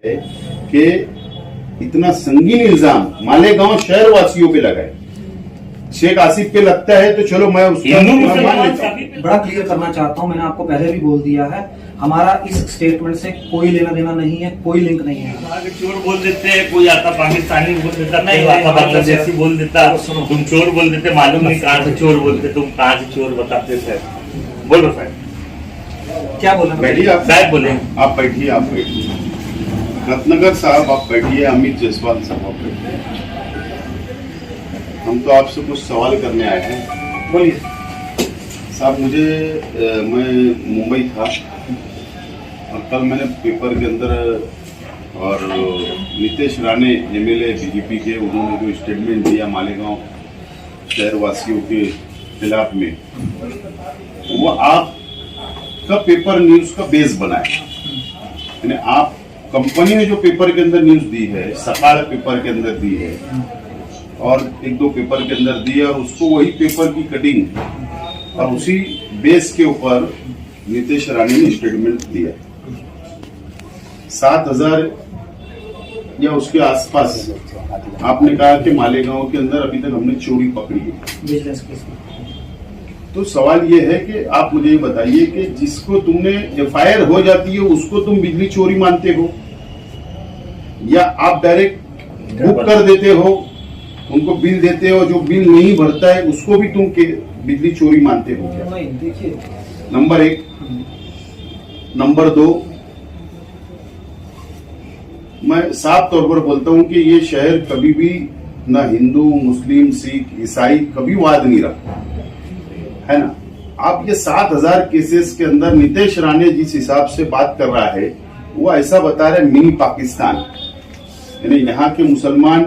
है कि इतना संगीन इल्जाम मालेगांव शहर वासियों पे लगाए। शेख आसिफ पे लगता है तो चलो मैं उसका मान लेता हूं। बड़ा क्लियर करना चाहता हूं, मैंने आपको पहले भी बोल दिया है, हमारा इस स्टेटमेंट से कोई लेना देना नहीं है, कोई लिंक नहीं है। चोर बोल देते हैं, कोई आता पाकिस्तानी बोल देता, कोई आता बांग्लादेशी बोल देता, तुम चोर बोल देते, मालूम नहीं कहाँ से चोर बोलते, तुम कहाँ से चोर बताते थे। बोलो साहब, क्या बोला? बैठिए आप साहब बोले। आप बैठिए, आप बैठिए। रत्नगर साहब आप बैठिए, अमित जायसवाल साहब आप बैठिए। हम तो आपसे कुछ सवाल करने आए हैं। बोलिए साहब। मैं मुंबई था और कल मैंने पेपर के अंदर और नीतीश राणे एमएलए बीजेपी के, उन्होंने जो स्टेटमेंट दिया मालेगांव शहर वासियों के खिलाफ में, वो आपका पेपर न्यूज का बेस बना है। यानी आप कंपनी ने जो पेपर के अंदर न्यूज दी है, सकाळ पेपर के अंदर दी है और एक दो पेपर के अंदर दी है, और उसको वही पेपर की कटिंग और उसी बेस के ऊपर नीतीश राणे ने स्टेटमेंट दिया। 7,000 या उसके आसपास आपने कहा कि मालेगांव के अंदर अभी तक हमने चोरी पकड़ी है। बिजनेस केस में तो सवाल ये है कि आप मुझे ये बताइए कि जिसको तुमने एफआईआर हो जाती है उसको तुम बिजली चोरी मानते हो, या आप डायरेक्ट बुक कर देते हो, उनको बिल देते हो, जो बिल नहीं भरता है उसको भी तुम बिजली चोरी मानते हो क्या? नहीं, देखिए, नंबर 1। नंबर 2, मैं साफ तौर पर बोलता हूं कि ये शहर कभी भी ना हिंदू मुस्लिम सिख ईसाई कभी वाद नहीं रखा है ना। आप ये 7,000 केसेस के अंदर नीतीश राणे जिस हिसाब से बात कर रहा है वो ऐसा बता रहे मिनी पाकिस्तान, यानी यहाँ के मुसलमान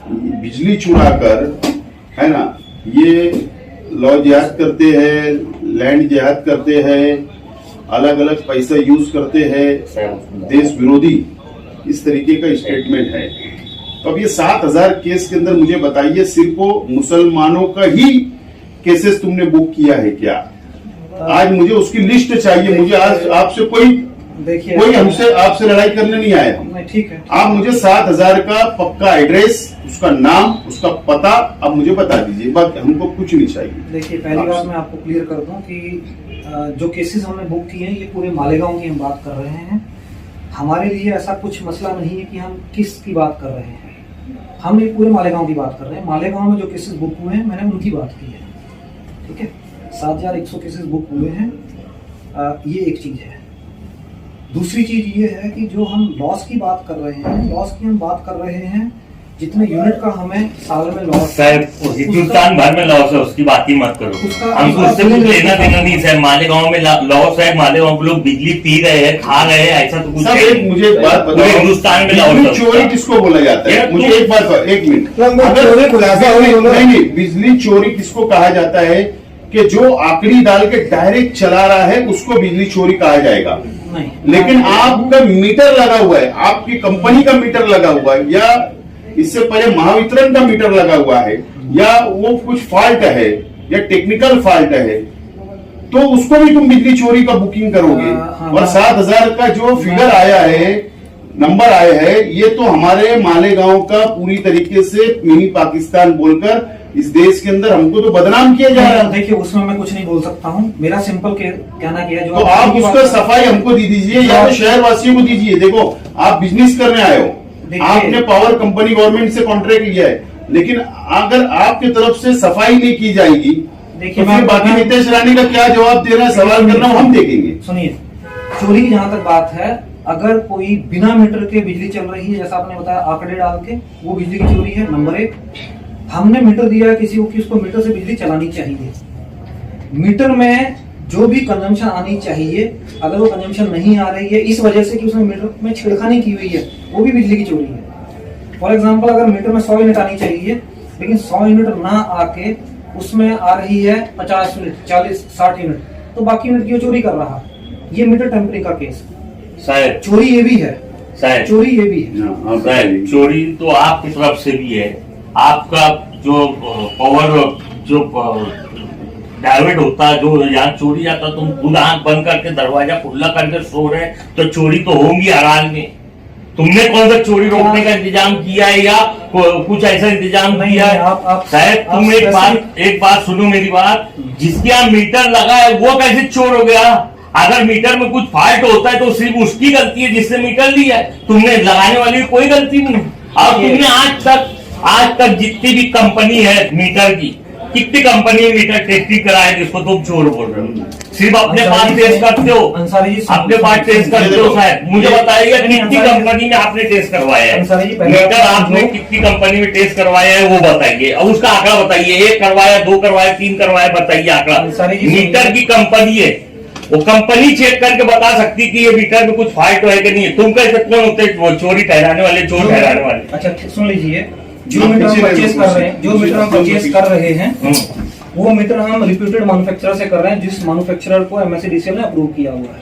बिजली चुरा कर, है ना, ये लॉ जिहाद करते हैं, लैंड जिहाद करते हैं, अलग अलग पैसा यूज करते हैं, देश विरोधी, इस तरीके का स्टेटमेंट है। तो अब ये 7,000 केस के अंदर मुझे बताइए सिर्फ वो मुसलमानों का ही केसेस तुमने बुक किया है क्या? आज मुझे उसकी लिस्ट चाहिए। मुझे आज आपसे कोई हमसे आपसे लड़ाई करने नहीं आया हम। ठीक है, आप मुझे 7,000 का पक्का एड्रेस, उसका नाम, उसका पता अब मुझे बता दीजिए, बाकी हमको कुछ नहीं चाहिए। देखिए, पहली बात मैं आपको क्लियर कर दूं कि जो केसेस हमने बुक किए हैं ये पूरे मालेगांव की हम बात कर रहे हैं। हमारे लिए ऐसा कुछ मसला नहीं है कि हम किस की बात कर रहे हैं, हम ये पूरे मालेगांव की बात कर रहे हैं। मालेगांव में जो केसेस बुक हुए हैं मैंने उनकी बात की है, ठीक है। 7,100 केसेस बुक हुए हैं, ये एक चीज है। दूसरी चीज ये है कि जो हम लॉस की बात कर रहे हैं, लॉस की हम बात कर रहे हैं जितने यूनिट का हमें साल में लॉस है, हिंदुस्तान भर में लॉस है, उसकी बात ही मत करो। हमको उससे कुछ लेना देना नहीं सर। मालेगांव में लॉस है, मालेगांव के लोग बिजली पी रहे हैं, खा रहे हैं, ऐसा तो कुछ नहीं। मुझे एक बात बताओ, हिंदुस्तान में लॉस चोरी किसको बोला जाता है? मुझे एक बात, एक मिनट, नहीं, बिजली चोरी किसको कहा जाता है? कि जो आकड़ी डाल के डायरेक्ट चला रहा है उसको बिजली चोरी कहा जाएगा। लेकिन आपका मीटर लगा हुआ है, आपकी कंपनी का मीटर लगा हुआ है, या इससे पहले महावितरण का मीटर लगा हुआ है, या वो कुछ फॉल्ट है या टेक्निकल फॉल्ट है, तो उसको भी तुम बिजली चोरी का बुकिंग करोगे। और 7,000 का जो फिगर आया है, नंबर आया है, ये तो हमारे मालेगांव का पूरी तरीके से मिनी पाकिस्तान बोलकर इस देश के अंदर हमको तो बदनाम किया जा रहा है। देखिए, उसमें मैं कुछ नहीं बोल सकता हूँ। मेरा सिंपल कहना क्या है, जो तो आप उसका सफाई हमको दे दीजिए या तो शहर वासियों को दीजिए। देखो, आप बिजनेस करने आए हो, आपने पावर कंपनी गवर्नमेंट से कॉन्ट्रैक्ट लिया है, लेकिन अगर आपकी तरफ से सफाई नहीं की जाएगी तो फिर बाकी नीतीश राणे का क्या जवाब देना है, सवाल करना हम देखेंगे। सुनिए, चोरी की जहां तक बात है, अगर कोई बिना मीटर के बिजली चल रही है, जैसा आपने बताया आंकड़े डाल के, वो बिजली की चोरी है। नंबर 1, हमने मीटर दिया है किसी को कि उसको मीटर से बिजली चलानी चाहिए। मीटर में जो भी कंजम्पशन आनी चाहिए, अगर वो कंजम्पशन नहीं आ रही है इस वजह से कि उसने मीटर में छेड़खानी की हुई है, वो भी बिजली की चोरी है। फॉर एग्जांपल, अगर मीटर में 100 यूनिट आनी चाहिए लेकिन 100 यूनिट ना आके उसमें आ रही है 50 यूनिट, 40, 60 यूनिट, तो बाकी यूनिट की चोरी कर रहा है। ये मीटर टेम्परिंग का केस है। चोरी ये भी है, चोरी ये भी है। चोरी तो आपकी तरफ से भी है। आपका जो पावर जो डाइवर्ट होता है, जो यहाँ चोरी आता, तुम खुद आंख बंद करके दरवाजा खुला करके सो रहे, तो चोरी तो होंगी आराम में। तुमने कौन सा चोरी रोकने का इंतजाम किया है या कुछ ऐसा इंतजाम नहीं, किया है? आप शायद तुम एक बात सुनो मेरी बात, जिसके यहाँ मीटर लगा है वो कैसे चोर हो गया? अगर मीटर में कुछ फॉल्ट होता है तो सिर्फ उसकी गलती है जिसने मीटर लिया है, तुमने लगाने वाली कोई गलती नहीं। और तुमने आज तक जितनी भी कंपनी है मीटर की, कितनी कंपनी मीटर टेस्टिंग कराए जिसको तुम चोर बोल रहे हो? सिर्फ अपने पास टेस्ट करते हो, अंसारी जी अपने पास टेस्ट करते हो। शायद मुझे बताइएगा कितनी कंपनी में आपने टेस्ट करवाया है? मीटर आपने कितनी कंपनी में टेस्ट करवाया है वो बताइए, और उसका आंकड़ा बताइए। 1 करवाया, 2 करवाया, 3 करवाया, बताइए आंकड़ा। मीटर की कंपनी है, वो कंपनी चेक करके बता सकती कि ये मीटर में कुछ फॉल्ट है कि नहीं। तुम कह सकते हो वो चोरी ठहराने वाले, चोर ठहराने वाले। अच्छा सुन लीजिए, जो मीटर हम परचेज कर रहे हैं वो मीटर हम रिप्यूटेड मैन्युफैक्चरर से कर रहे हैं, जिस मैन्युफैक्चरर को MSCDCL ने अप्रूव किया हुआ है।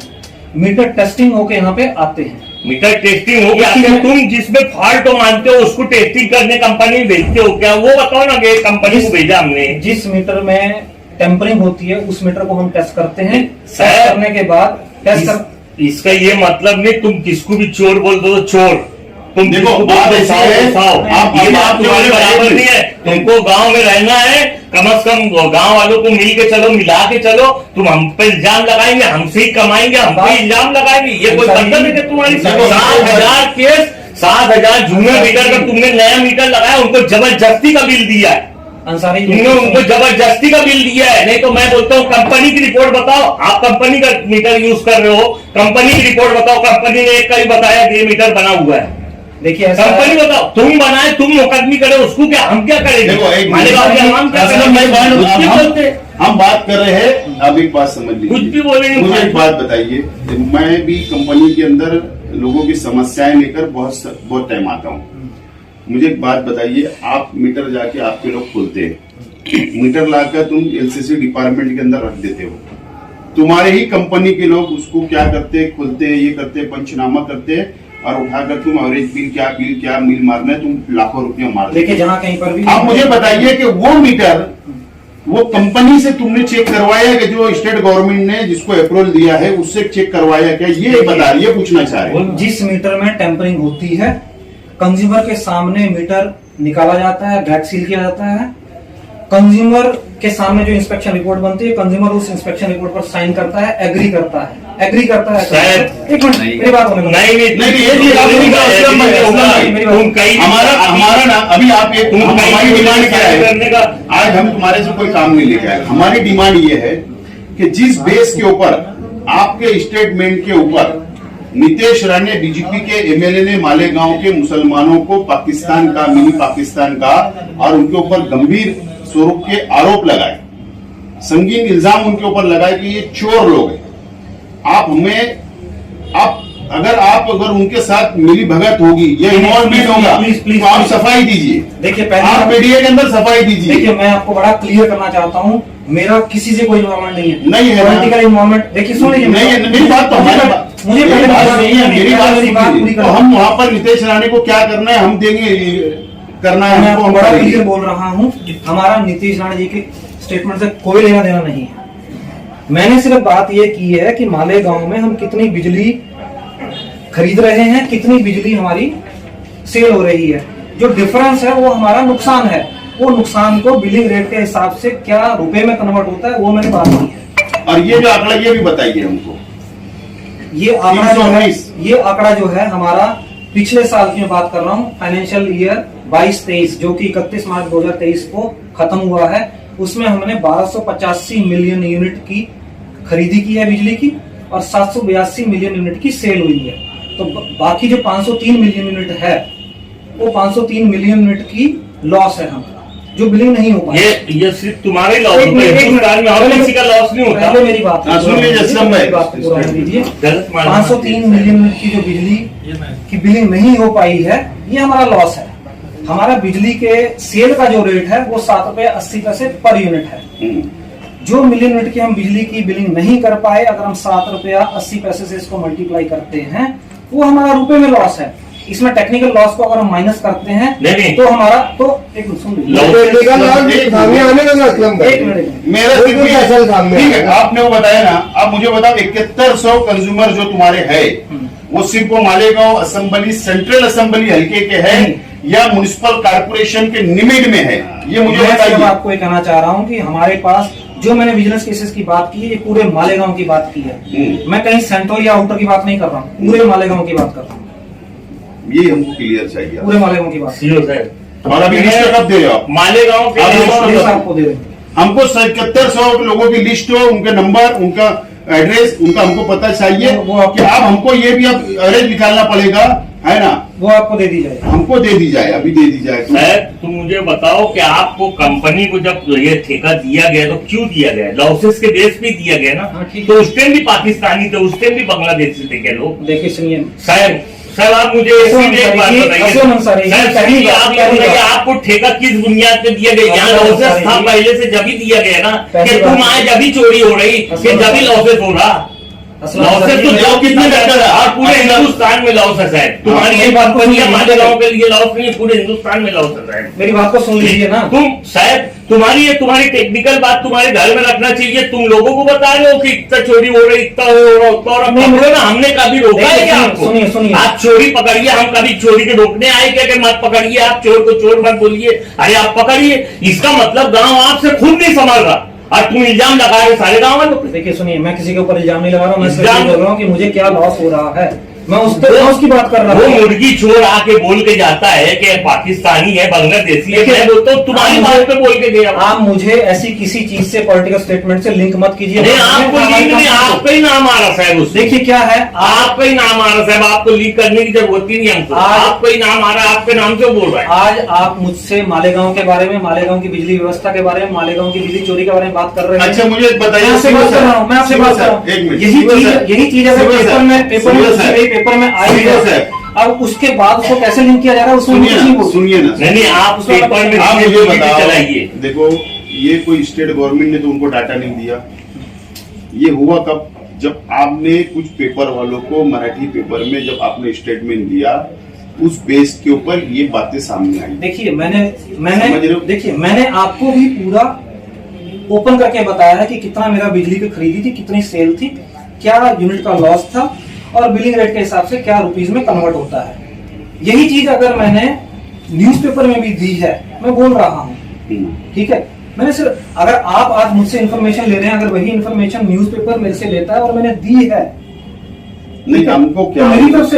मीटर टेस्टिंग होके यहाँ पे आते हैं। मीटर टेस्टिंग हो गया, तुम जिसमें फॉल्ट हो मानते हो उसको टेस्टिंग करने कंपनी में भेजते हो क्या? वो बताओ ना कि कंपनी को भेजा हमने। जिस मीटर में टेम्परिंग होती है उस मीटर को हम टेस्ट करते हैं। टेस्ट करने के बाद इसका ये मतलब नहीं तुम किसको भी चोर बोल दो चोर। तुम देखो बात ऐसी है, आप ये बात तुम्हारी बराबर नहीं है। तुमको गांव में रहना है, कम से कम गांव वालों को मिल के चलो, मिला के चलो। तुम हम पे इल्जाम लगाएंगे, हमसे ही कमाएंगे, हम पे इल्जाम लगाएंगे, ये कोई मतलब है? तुम्हारी 7,000 केस, 7,000 जूनियर मीटर का तुमने नया मीटर लगाया, उनको जबरदस्ती का बिल दिया है। अंसारी तुमने उनको जबरदस्ती का बिल दिया है। नहीं तो मैं बोलता हूँ कंपनी की रिपोर्ट बताओ। आप कंपनी का मीटर यूज कर रहे हो, कंपनी की रिपोर्ट बताओ। कंपनी ने एक का ही बताया कि ये मीटर बना हुआ है। देखिए कंपनी बताओ, तुम बनाए, तुम मुकदमी करे, उसको क्या हम क्या करेंगे? हम बात कर रहे हैं, अब एक बात समझ लीजिए, कुछ भी बोलेंगे। मुझे एक बात बताइए, मैं भी कंपनी के अंदर लोगों की समस्याएं लेकर बहुत टाइम आता हूँ। मुझे एक बात बताइए, आप मीटर जाके आपके लोग खोलते हैं, मीटर लाकर तुम LCC डिपार्टमेंट के अंदर रख देते हो, तुम्हारे ही कंपनी के लोग उसको क्या करते, खोलते, ये करते, पंचनामा करते और उठाकर तुम एवरेज बिल क्या मिल मारना है, तुम लाखों रुपया मार। देखिए जहाँ कहीं पर भी आप मुझे बताइए कि वो मीटर वो कंपनी से तुमने चेक करवाया कि जो स्टेट गवर्नमेंट ने जिसको अप्रूवल दिया है उससे चेक करवाया क्या? ये बता रही है, पूछना चाह रहे हैं। जिस मीटर में टेम्परिंग होती है, कंज्यूमर के सामने मीटर निकाला जाता है, बैक सील किया जाता है, कंज्यूमर के सामने जो इंस्पेक्शन रिपोर्ट बनती है, कंज्यूमर उस इंस्पेक्शन रिपोर्ट पर साइन करता है, एग्री करता है। एक मिनट मेरी बात होने दो। हमारा ना अभी आप एक हमारी डिमांड क्या है? आज हम तुम्हारे से कोई काम नहीं लेके आए। हमारी डिमांड ये है कि जिस बेस के ऊपर आपके स्टेटमेंट के ऊपर नीतीश राणे बीजेपी के MLA ने मालेगांव के मुसलमानों को पाकिस्तान का, मिनी पाकिस्तान का और उनके ऊपर गंभीर स्वरूप के आरोप लगाए, संगीन इल्जाम उनके ऊपर लगाए कि ये चोर लोग हैं। अगर उनके साथ मिली भगत होगी या इन्वॉल्वमेंट होगा तो आप सफाई दीजिए। देखिए पहले आप मीडिया के अंदर सफाई दीजिए। देखिए मैं आपको बड़ा क्लियर करना चाहता हूँ, मेरा किसी से कोई इन्वॉल्वमेंट नहीं है। नहीं है पॉलिटिकल इन्वॉल्वमेंट। देखिए सुन लीजिए मेरी बात तो मुझे मेरी बात पूरी तो हम वहां पर नीतीश राणे को क्या करना है हम देंगे, करना है मैं हमको, आपको बड़ा क्लियर बोल रहा हूँ, हमारा नीतीश राणे जी के स्टेटमेंट से कोई लेना देना नहीं है। मैंने सिर्फ बात यह की है कि मालेगांव में हम कितनी बिजली खरीद रहे हैं, कितनी बिजली हमारी सेल हो रही है। जो डिफरेंस है वो हमारा नुकसान है, वो नुकसान को बिलिंग रेट के हिसाब से क्या रुपए में कन्वर्ट होता है वो मैंने बात की है। और ये जो आंकड़ा ये भी बताइए हमको। ये आंकड़ा जो है हमारा पिछले साल की मैं बात कर रहा हूँ, फाइनेंशियल ईयर 22-23 जो कि 31 मार्च 2023 को खत्म हुआ है, उसमें हमने 1285 मिलियन यूनिट की खरीदी की है बिजली की और 782 मिलियन यूनिट की सेल हुई है। तो बाकी जो 503 मिलियन यूनिट है वो 503 मिलियन यूनिट की लॉस है हमारा, जो बिलिंग नहीं हो पाया। ये सिर्फ तुम्हारे लॉस होता है, हिंदुस्तान में और किसी का लॉस नहीं होता। पहले मेरी बात सुन लीजिए, बात पूरा दीजिए। 503 मिलियन यूनिट की जो बिजली की बिलिंग नहीं हो पाई है, ये हमारा लॉस है। हमारा बिजली के सेल का जो रेट है वो 7 रुपए 80 पैसे पर यूनिट है। जो मिलियन यूनिट की हम बिजली की बिलिंग नहीं कर पाए, अगर हम 7 रुपया 80 पैसे से इसको मल्टीप्लाई करते हैं, वो हमारा रुपए में लॉस है। इसमें टेक्निकल लॉस को अगर हम माइनस करते हैं नहीं। तो हमारा तो एक सुन मेरा ठीक है, आपने वो बताया ना। अब मुझे बताओ 7100 कंज्यूमर जो तुम्हारे है वो सिर्फ वो मालेगांव असेंबली सेंट्रल असेंबली हल्के के है या म्युनिसिपल कॉर्पोरेशन के निमिड में है, ये मुझे मैं सिर्फ बताइए। आपको ये कहना चाह रहा हूँ कि हमारे पास जो मैंने विजिलेंस केसेस की बात की है, ये पूरे मालेगांव की बात की है। मैं कहीं सेंट्रल या आउटर की बात नहीं कर रहा हूँ, पूरे मालेगांव की बात कर रहा हूँ, ये हमको क्लियर चाहिए। पूरे मालेगांव की बात। सीओ साहब, और अभी लिस्ट कब दे रहे हो आप? मालेगांव के आप लिस्ट आपको दे रहे हैं। हमको 7100 लोगों की लिस्ट हो, उनके नंबर, उनका एड्रेस, उनका हमको पता चाहिए वो कि आप हमको ये भी अब एवरेज निकालना पड़ेगा, है ना? वो आपको दे दी जाएगी। हमको दे दी जाए, अभी दे दी जाए। साहब तुम मुझे बताओ कि आपको कंपनी को जब ये ठेका दिया गया तो क्यों दिया गया? लॉसेस के बेस पे दिया गया ना। हाँ, ठीक तो है। उस टाइम भी पाकिस्तानी थे, उस टाइम भी बांग्लादेशी थे क्या लोग? देखिए सुनिए, साहब आप मुझे सीधे एक बात बताइए, असलम अंसारी, साहब, पहली सीधे बात, आप ये पहली बताइए, बात। आपको ठेका किस बुनियाद पे दिया गया? यहाँ असलम लॉसेस अंसारी, था पहले से, जब ही दिया गया ना कि पहली तुम बात। आए जब ही चोरी हो रही, कि असलम जब ही लॉसेस हो रहा। असलम लॉसेस अंसारी, तो जाओ कितने डॉक्टर है? और पूरे हिंदुस्तान में लॉसेस है। तुम्हारी हाँ, एक बात को कंपनी सुनिए, मालेगांव के लिए लॉस नहीं है, पूरे हिंदुस्तान में लॉसेस है। मेरी बात को सुन लीजिए ना। तुम शायद तुम्हारी टेक्निकल बात तुम्हारे घर में रखना चाहिए। तुम लोगों को बता रहे हो कि इतना चोरी हो रही, इतना हो रहा, उतना हो रहा। नहीं, पकड़ो ना, हमने कभी रोका है क्या आपको? सुनिए, सुनिए। आप चोरी पकड़िए, हम कभी चोरी के रोकने आए क्या कि मत पकड़िए, आप चोर को चोर मत बोलिए, अरे आप पकड़िए। इसका मतलब गांव आपसे खुद नहीं संभल रहा और तुम इल्जाम लगा रहे हो सारे गांव वालों पे। देखिए सुनिए, मैं किसी के ऊपर इल्जाम नहीं लगा रहा हूँ, मैं सिर्फ इल्जाम- ये बोल रहा हूँ कि मुझे क्या लॉस हो रहा है, मैं उसकी बात कर रहा वो हूँ। मुर्गी चोर आके बोल के जाता है कि पाकिस्तानी है, बांग्लादेशी है। देखिए, मैं बोलता हूँ तुम्हारी आप बात मुझे- पे बोल के गया। आप मुझे ऐसी किसी चीज से पॉलिटिकल स्टेटमेंट से लिंक मत कीजिए। नहीं, आपको लीक नहीं, आपका ही नाम आ रहा साहब उसमें। देखिए क्या है, आपका ही नाम आ रहा साहब, आपको लीक करने की जरूरत ही नहीं हमको। आज- आपका ही नाम आ रहा है, आपके नाम से बोल रहा है। आज आप मुझसे मालेगांव के बारे में, मालेगांव की बिजली व्यवस्था के बारे में, मालेगांव की बिजली चोरी के बारे में बात कर रहे हैं। अच्छा मुझे एक बताइए, मैं आपसे बात कर रहा हूँ, मैं आपसे बात कर रहा हूँ। एक मिनट, यही चीज अगर पेपर में आई है, है। अब उसके बाद उसको कैसे लिंक किया जा रहा है उसमें सुनिए कुछ नहीं ना, बोल। सुनिए ना, नहीं आप पेपर में आप लिखे मुझे तो बताओ, चलाइए। देखो ये कोई स्टेट गवर्नमेंट ने तो उनको डाटा नहीं दिया। ये हुआ कब? जब आपने कुछ पेपर वालों को, मराठी पेपर में जब आपने स्टेटमेंट दिया, उस बेस के ऊपर ये बातें सामने आई। देखिए समझ मैंने रहे हो? देखिए मैंने आपको भी पूरा ओपन करके बताया है कि कितना मेरा बिजली की खरीदी थी, कितनी सेल थी, क्या यूनिट का लॉस था और बिलिंग रेट के हिसाब से क्या रुपीज में कन्वर्ट होता है। यही चीज अगर मैंने न्यूज़पेपर में भी दी है, मैं बोल रहा हूँ, ठीक है। मैंने सिर्फ, अगर आप आज मुझसे इंफॉर्मेशन ले रहे हैं, अगर वही इंफॉर्मेशन न्यूज़पेपर मेरे से लेता है और मैंने दी है, नहीं हमको क्या, तो मेरी तरफ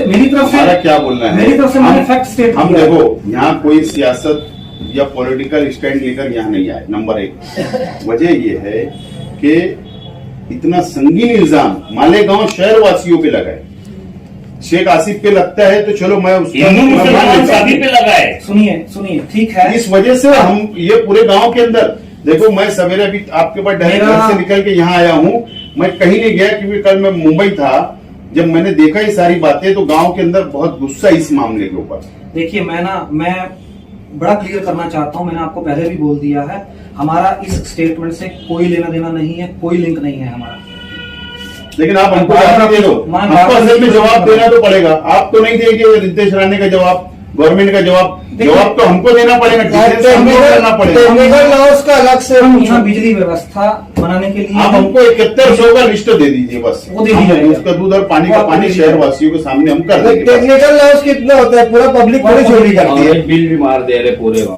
से हमारा क्या बोलना है? मेरी तरफ से मैंने फैक्ट स्टेट हम किया है। देखो, यहाँ कोई सियासत या पॉलिटिकल स्टैंड लेकर यहाँ नहीं आए। नंबर एक वजह ये है कि इतना संगीन इल्जाम मालेगांव शहर वासियों पे लगाए। शेख आसिफ पे लगता है तो चलो मैं उसका हिंदू मैं मान मुसलमान लेता हूं। सभी पे लगा है। सुनिए ठीक है। इस वजह से हम ये पूरे गांव के अंदर, देखो मैं सवेरे भी आपके पास डायरेक्ट मेरा- घर से निकल के यहाँ आया हूँ, मैं कहीं नहीं गया क्योंकि कल मैं मुंबई था। जब मैंने देखा ये सारी बातें तो गांव के अंदर बहुत गुस्सा इस मामले के ऊपर। देखिए मैं बड़ा क्लियर करना चाहता हूं, मैंने आपको पहले भी बोल दिया है, हमारा इस स्टेटमेंट से कोई लेना देना नहीं है, कोई लिंक नहीं है हमारा। लेकिन आप हमको बार- जवाब दे दो, मैं हमको बार- असल में जवाब देना तो पड़ेगा। आप तो नहीं देंगे रितेश राणे का जवाब, गवर्नमेंट का जवाब, देखिए- जवाब तो हमको देना पड़ेगा, डिटेल्स हमको करना पड़ेगा। टेक्निकल लॉस का अलग से हम यहाँ बिजली व्यवस्था बनाने के लिए आप हमको 7100 का लिस्ट दे दीजिए बस, वो दे दी हम जाएगी। उसका दूध और पानी वो का आपको पानी दे दी शहर जाएगी। वासियों के सामने हम कर देंगे बस। टेक्निकल लॉस कितना होता है? पूरा पब्लिक थोड़ी चोरी करती है। बिल भी मार दे रहे पूरे।